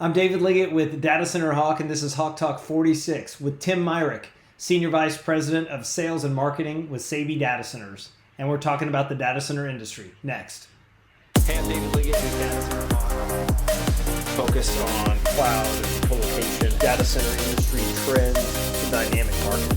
I'm David Liggett with Data Center Hawk, and this is HawkTalk 46 with Tim Mirick, Senior Vice President of Sales and Marketing with Sabey Data Centers. And we're talking about the data center industry next. Hey, I'm David Liggett with Data Center Hawk. Focused on cloud and colocation, data center industry trends, and dynamic market.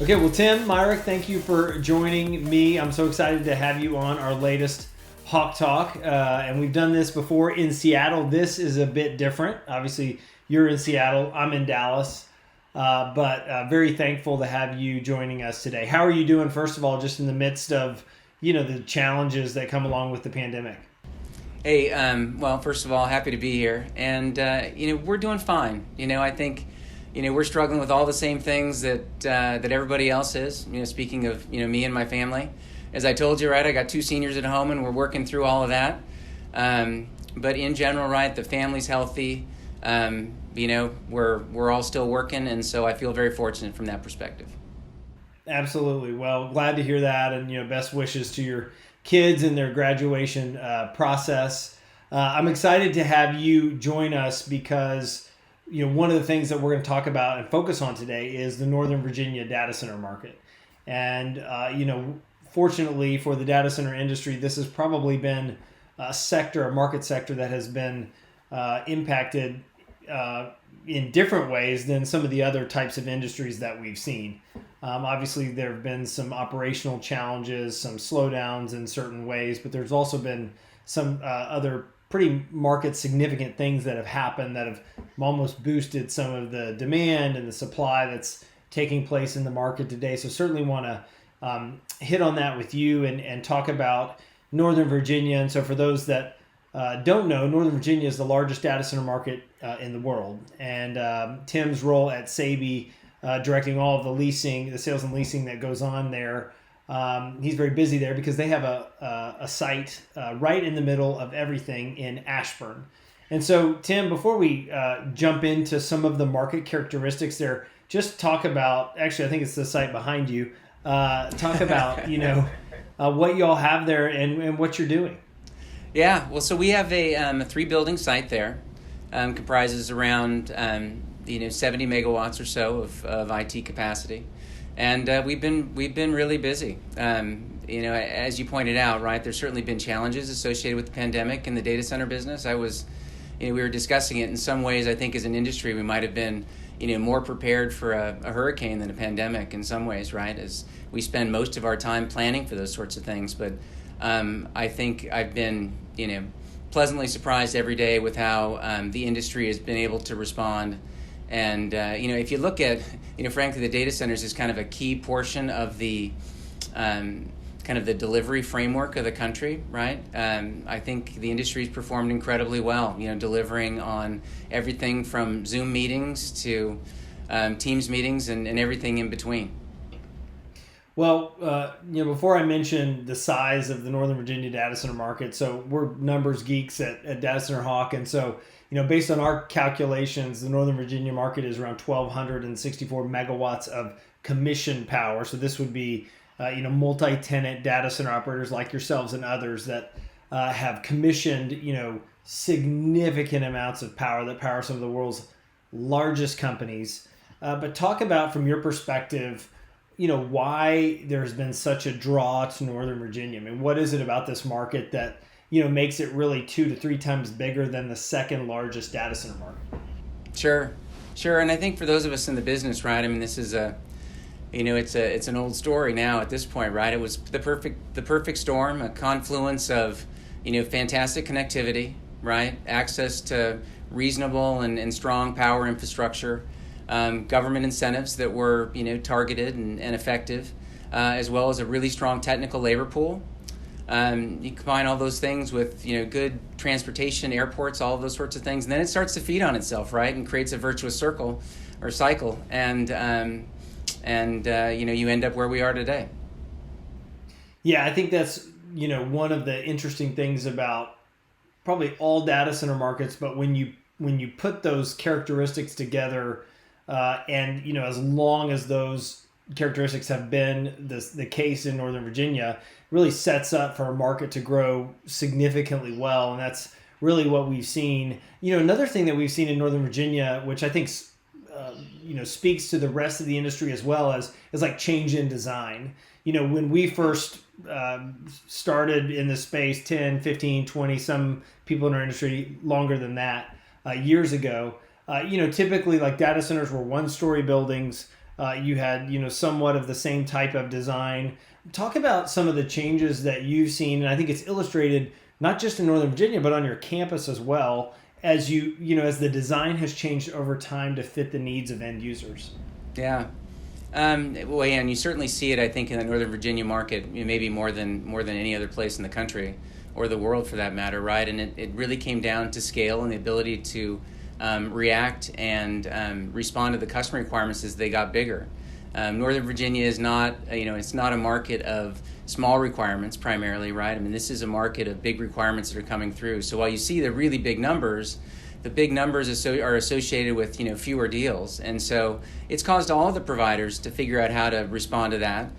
Okay, well, Tim Mirick, thank you for joining me. I'm so excited to have you on our latest Hawk Talk, and we've done this before in Seattle. This is a bit different. Obviously, you're in Seattle. I'm in Dallas, but very thankful to have you joining us today. How are you doing, first of all, just in the midst of, the challenges that come along with the pandemic? Hey, well, first of all, happy to be here, and we're doing fine. I think, we're struggling with all the same things that everybody else is. Speaking of me and my family. As I told you, right, I got 2 seniors at home, and we're working through all of that. But in general, right, the family's healthy. We're all still working, and so I feel very fortunate from that perspective. Absolutely. Well, glad to hear that, and best wishes to your kids in their graduation process. I'm excited to have you join us because one of the things that we're going to talk about and focus on today is the Northern Virginia data center market, and fortunately for the data center industry, this has probably been a market sector that has been impacted in different ways than some of the other types of industries that we've seen. Obviously, there have been some operational challenges, some slowdowns in certain ways, but there's also been some other pretty market significant things that have happened that have almost boosted some of the demand and the supply that's taking place in the market today. So certainly want to hit on that with you and talk about Northern Virginia. And so for those that don't know, Northern Virginia is the largest data center market in the world. And Tim's role at Sabey, directing all of the sales and leasing that goes on there, he's very busy there because they have a site right in the middle of everything in Ashburn. And so, Tim, before we jump into some of the market characteristics there, just talk about, actually, I think it's the site behind you, talk about, what y'all have there and what you're doing. Yeah, well, so we have a 3-building site there, comprises around 70 megawatts or so of IT capacity, and we've been really busy. As you pointed out, right, there's certainly been challenges associated with the pandemic in the data center business. We were discussing it in some ways. I think as an industry, we might have been more prepared for a hurricane than a pandemic in some ways, right? As we spend most of our time planning for those sorts of things. But I think I've been, pleasantly surprised every day with how the industry has been able to respond. And, if you look at, frankly, the data centers is kind of a key portion of the kind of the delivery framework of the country, right? I think the industry's performed incredibly well, delivering on everything from Zoom meetings to Teams meetings and everything in between. Well, before I mention the size of the Northern Virginia data center market, so we're numbers geeks at Data Center Hawk, and so based on our calculations, the Northern Virginia market is around 1,264 megawatts of commissioned power. So this would be multi-tenant data center operators like yourselves and others that have commissioned significant amounts of power that power some of the world's largest companies. But talk about, from your perspective, why there's been such a draw to Northern Virginia. I mean, what is it about this market that makes it really 2 to 3 times bigger than the second largest data center market? Sure. And I think for those of us in the business, right, I mean, this is it's an old story now at this point, right? It was the perfect storm, a confluence of, fantastic connectivity, right? Access to reasonable and strong power infrastructure, government incentives that were, targeted and effective, as well as a really strong technical labor pool. You combine all those things with, good transportation, airports, all of those sorts of things, and then it starts to feed on itself, right? And creates a virtuous circle or cycle. And you end up where we are today. Yeah, I think that's, one of the interesting things about probably all data center markets, but when you put those characteristics together, and, as long as those characteristics have been the case in Northern Virginia, really sets up for a market to grow significantly well, and that's really what we've seen. Another thing that we've seen in Northern Virginia, which I think speaks to the rest of the industry as well, is like change in design. When we first started in this space 10, 15, 20, some people in our industry longer than that, years ago, typically like data centers were one-story buildings. You had, somewhat of the same type of design. Talk about some of the changes that you've seen, and I think it's illustrated not just in Northern Virginia, but on your campus as well, as as the design has changed over time to fit the needs of end users. Yeah. Well, yeah, and you certainly see it, I think, in the Northern Virginia market, maybe more than any other place in the country, or the world for that matter, right? And it really came down to scale and the ability to react and respond to the customer requirements as they got bigger. Northern Virginia is not, it's not a market of small requirements primarily, right? I mean, this is a market of big requirements that are coming through. So while you see the really big numbers, the big numbers are associated with fewer deals, and so it's caused all the providers to figure out how to respond to that.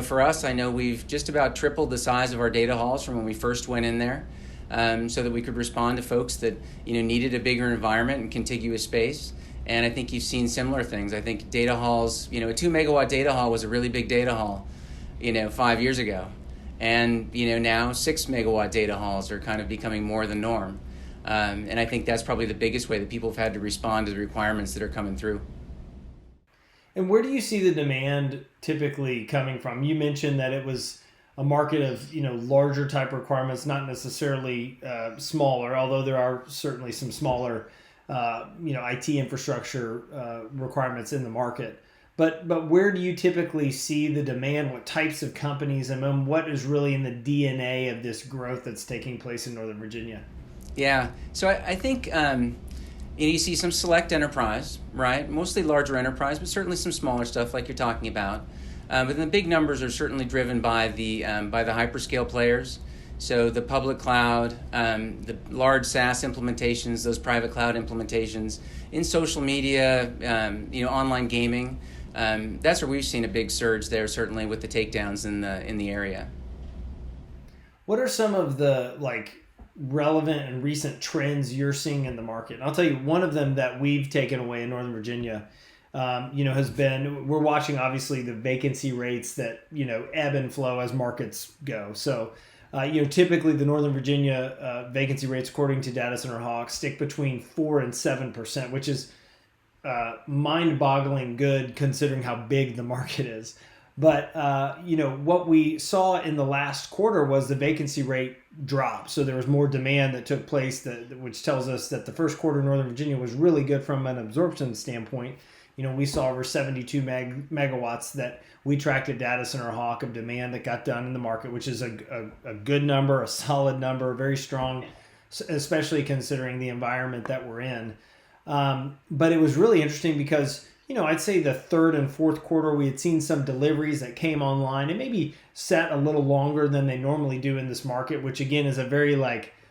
For us, I know we've just about tripled the size of our data halls from when we first went in there, so that we could respond to folks that needed a bigger environment and contiguous space. And I think you've seen similar things. I think data halls, a 2 megawatt data hall was a really big data hall, 5 years ago, and now 6 megawatt data halls are kind of becoming more the norm. And I think that's probably the biggest way that people have had to respond to the requirements that are coming through. And where do you see the demand typically coming from? You mentioned that it was a market of larger type requirements, not necessarily smaller, although there are certainly some smaller IT infrastructure requirements in the market. But where do you typically see the demand? What types of companies, and what is really in the DNA of this growth that's taking place in Northern Virginia? Yeah, so I think you see some select enterprise, right? Mostly larger enterprise, but certainly some smaller stuff like you're talking about. But the big numbers are certainly driven by the hyperscale players. So the public cloud, the large SaaS implementations, those private cloud implementations, in social media, online gaming. That's where we've seen a big surge there, certainly with the takedowns in the area. What are some of the relevant and recent trends you're seeing in the market? And I'll tell you, one of them that we've taken away in Northern Virginia, has been, we're watching obviously the vacancy rates that, ebb and flow as markets go. So, typically the Northern Virginia vacancy rates, according to Data Center Hawk, stick between 4 and 7%, which is mind-boggling good considering how big the market is. But, what we saw in the last quarter was the vacancy rate drop. So there was more demand that took place, which tells us that the first quarter in Northern Virginia was really good from an absorption standpoint. We saw over 72 megawatts that we tracked at Data Center Hawk of demand that got done in the market, which is a good number, a solid number, very strong, especially considering the environment that we're in. But it was really interesting because I'd say the third and fourth quarter, we had seen some deliveries that came online and maybe sat a little longer than they normally do in this market, which again is a very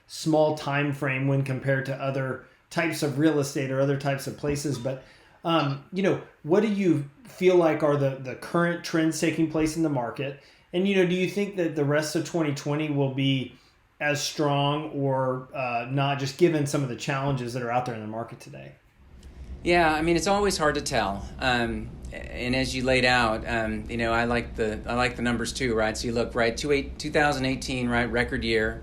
small time frame when compared to other types of real estate or other types of places. But, what do you feel like are the current trends taking place in the market? And, do you think that the rest of 2020 will be as strong or not, just given some of the challenges that are out there in the market today? Yeah, I mean, it's always hard to tell. And as you laid out, I like the numbers too, right? So you look, right, 2018, right, record year.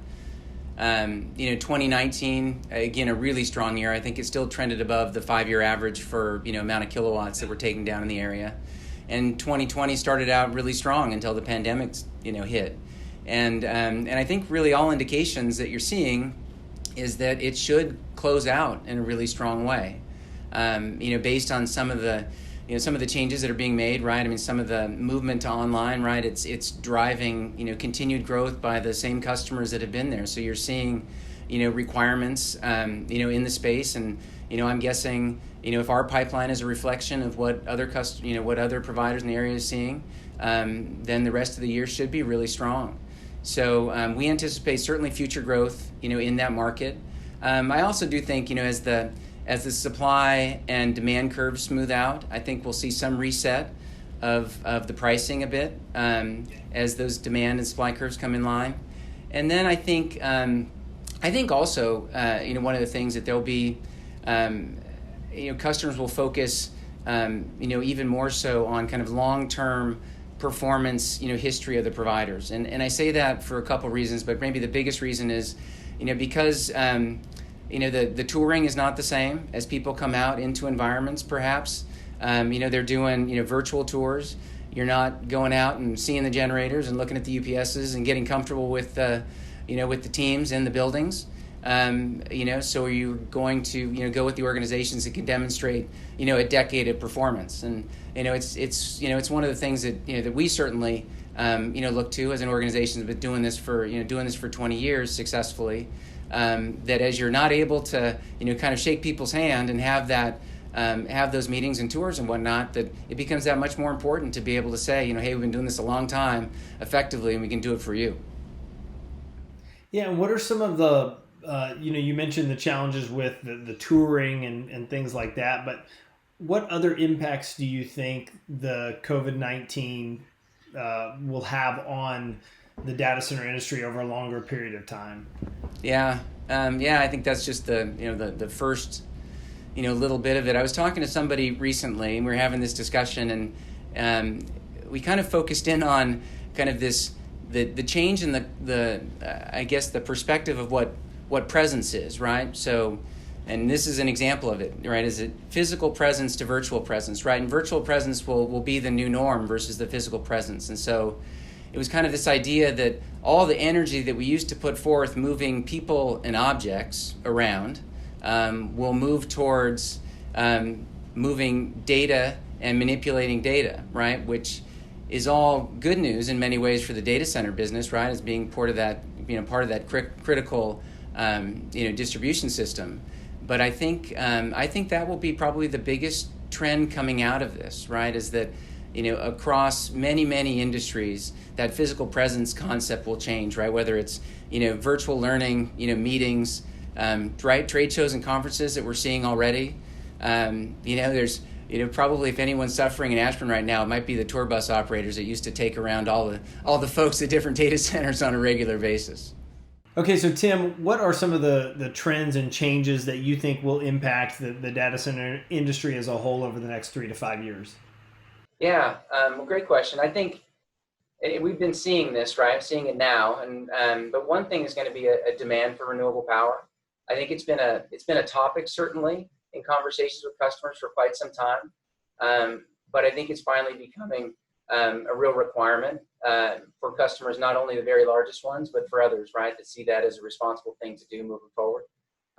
2019, again, a really strong year. I think it still trended above the 5-year average for, amount of kilowatts that were taken down in the area. And 2020 started out really strong until the pandemic, hit. And I think really all indications that you're seeing is that it should close out in a really strong way. Based on some of the changes that are being made, right? I mean, some of the movement to online, right? It's driving, continued growth by the same customers that have been there. So you're seeing, requirements, in the space, and I'm guessing, if our pipeline is a reflection of what other what other providers in the area is seeing, then the rest of the year should be really strong. So we anticipate certainly future growth, in that market. I also do think, as the supply and demand curves smooth out, I think we'll see some reset of the pricing a bit as those demand and supply curves come in line. And then I think also one of the things that there'll be customers will focus even more so on kind of long-term performance history of the providers. And I say that for a couple reasons, but maybe the biggest reason is because the touring is not the same as people come out into environments perhaps. They're doing virtual tours. You're not going out and seeing the generators and looking at the UPSs and getting comfortable with with the teams in the buildings. So you're going to go with the organizations that can demonstrate a decade of performance. And it's one of the things that that we certainly look to as an organization that's been doing this for 20 years successfully. That as you're not able to kind of shake people's hand and have that have those meetings and tours and whatnot, that it becomes that much more important to be able to say hey, we've been doing this a long time effectively and we can do it for you. Yeah, and what are some of the you mentioned the challenges with the touring and things like that, but what other impacts do you think the COVID-19 will have on the data center industry over a longer period of time? Yeah, I think that's just the first little bit of it. I was talking to somebody recently, and we were having this discussion, and we kind of focused in on kind of the change in the I guess the perspective of what presence is, right? So, and this is an example of it, right? Is it physical presence to virtual presence, right? And virtual presence will be the new norm versus the physical presence. And so it was kind of this idea that all the energy that we used to put forth moving people and objects around will move towards moving data and manipulating data, right? Which is all good news in many ways for the data center business, right? As being part of that critical distribution system. But I think that will be probably the biggest trend coming out of this, right? Is that across many industries, that physical presence concept will change, right? Whether it's virtual learning, meetings, right? Trade shows and conferences that we're seeing already. There's probably if anyone's suffering in Ashburn right now, it might be the tour bus operators that used to take around all the folks at different data centers on a regular basis. Okay, so Tim, what are some of the trends and changes that you think will impact the data center industry as a whole over the next 3 to 5 years? Yeah, great question. I think we've been seeing this, right? Seeing it now, but one thing is going to be a demand for renewable power. I think it's been a topic certainly in conversations with customers for quite some time, but I think it's finally becoming a real requirement for customers, not only the very largest ones, but for others, right, that see that as a responsible thing to do moving forward.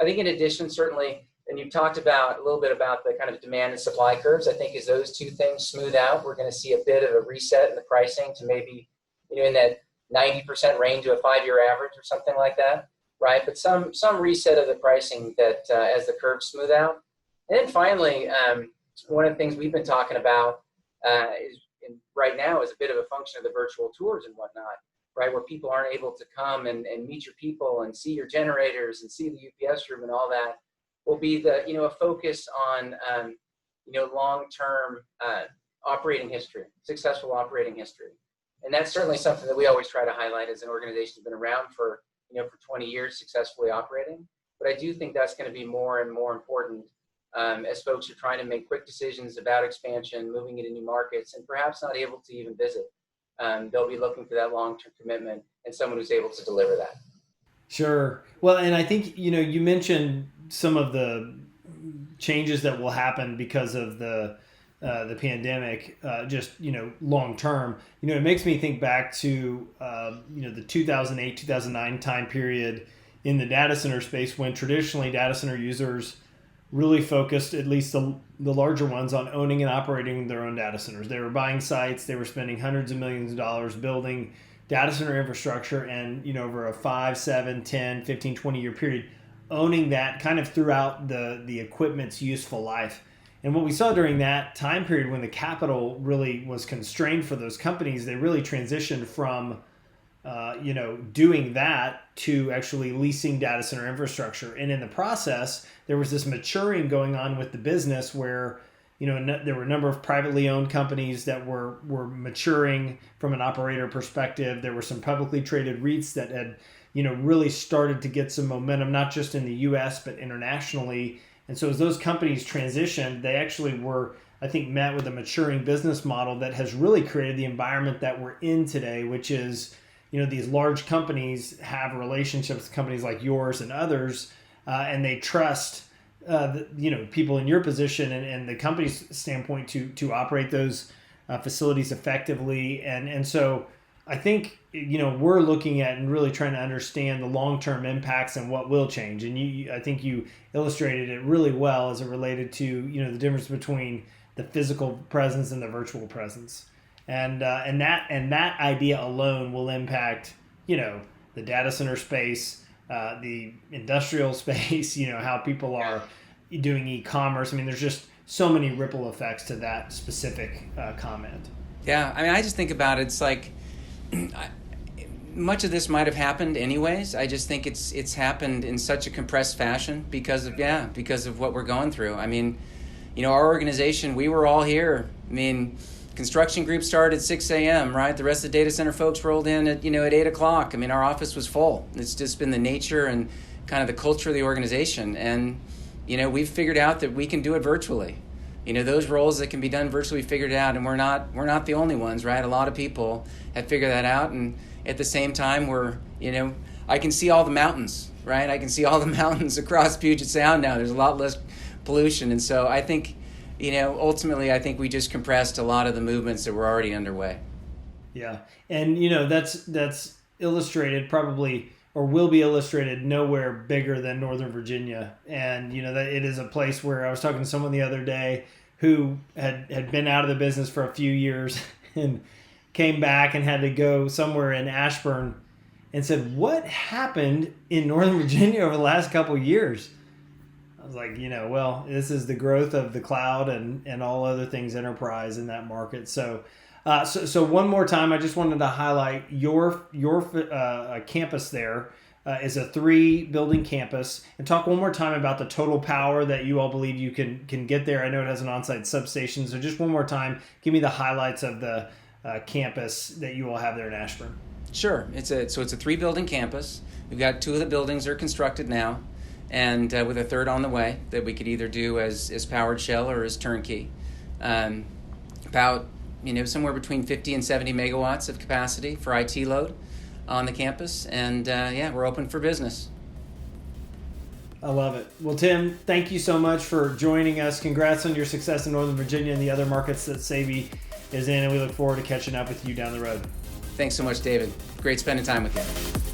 I think in addition, certainly, and you've talked about a little bit about the kind of demand and supply curves, I think as those two things smooth out, we're going to see a bit of a reset in the pricing to maybe in that 90% range of a 5-year average or something like that, right? But some reset of the pricing that as the curves smooth out. And then finally, one of the things we've been talking about right now is a bit of a function of the virtual tours and whatnot, right? Where people aren't able to come and meet your people and see your generators and see the UPS room and all that, will be a focus on long-term operating history, successful operating history. And that's certainly something that we always try to highlight as an organization that's been around for 20 years successfully operating. But I do think that's going to be more and more important as folks are trying to make quick decisions about expansion, moving into new markets, and perhaps not able to even visit. They'll be looking for that long-term commitment and someone who's able to deliver that. Sure. Well, and I think, you mentioned some of the changes that will happen because of the pandemic, just, long term. It makes me think back to, the 2008, 2009 time period in the data center space when traditionally data center users really focused, at least the larger ones, on owning and operating their own data centers. They were buying sites, they were spending hundreds of millions of dollars building data center infrastructure, and over a 5, 7, 10, 15, 20-year period, owning that kind of throughout the equipment's useful life. And what we saw during that time period when the capital really was constrained for those companies, they really transitioned from doing that to actually leasing data center infrastructure. And in the process, there was this maturing going on with the business where, There were a number of privately owned companies that were maturing from an operator perspective. There were some publicly traded REITs that had, really started to get some momentum, not just in the U.S., but internationally. And so as those companies transitioned, they actually were, I think, met with a maturing business model that has really created the environment that we're in today, which is, these large companies have relationships with companies like yours and others, and they trust people in your position and the company's standpoint to operate those facilities effectively. And so I think, we're looking at and really trying to understand the long-term impacts and what will change. And I think you illustrated it really well as it related to, the difference between the physical presence and the virtual presence. And that idea alone will impact, the data center space, the industrial space, how people are doing e-commerce. I mean, there's just so many ripple effects to that specific comment. Yeah, I mean, I just think about it. It's like much of this might have happened anyways. I just think it's happened in such a compressed fashion because of what we're going through. I mean, our organization, we were all here. I mean, construction group started at 6 a.m., right? The rest of the data center folks rolled in at 8 o'clock. I mean, our office was full. It's just been the nature and kind of the culture of the organization. And, we've figured out that we can do it virtually. Those roles that can be done virtually, we figured it out, and we're not the only ones, right? A lot of people have figured that out, and at the same time, I can see all the mountains, right? I can see all the mountains across Puget Sound now. There's a lot less pollution, and so I think, ultimately, I think we just compressed a lot of the movements that were already underway. Yeah, and that's illustrated probably, or will be illustrated nowhere bigger than Northern Virginia. And that it is a place where I was talking to someone the other day who had been out of the business for a few years and came back and had to go somewhere in Ashburn and said, what happened in Northern Virginia over the last couple of years? I was like, well, this is the growth of the cloud and all other things enterprise in that market. So one more time, I just wanted to highlight your campus there is a 3-building campus, and talk one more time about the total power that you all believe you can get there. I know it has an on-site substation, so just one more time, give me the highlights of the campus that you all have there in Ashburn. Sure. It's a 3-building campus. We've got 2 of the buildings are constructed now, and with a third on the way that we could either do as powered shell or as turnkey. About somewhere between 50 and 70 megawatts of capacity for IT load on the campus, and we're open for business. I love it. Well, Tim, thank you so much for joining us. Congrats on your success in Northern Virginia and the other markets that Sabey is in, and we look forward to catching up with you down the road. Thanks so much, David. Great spending time with you.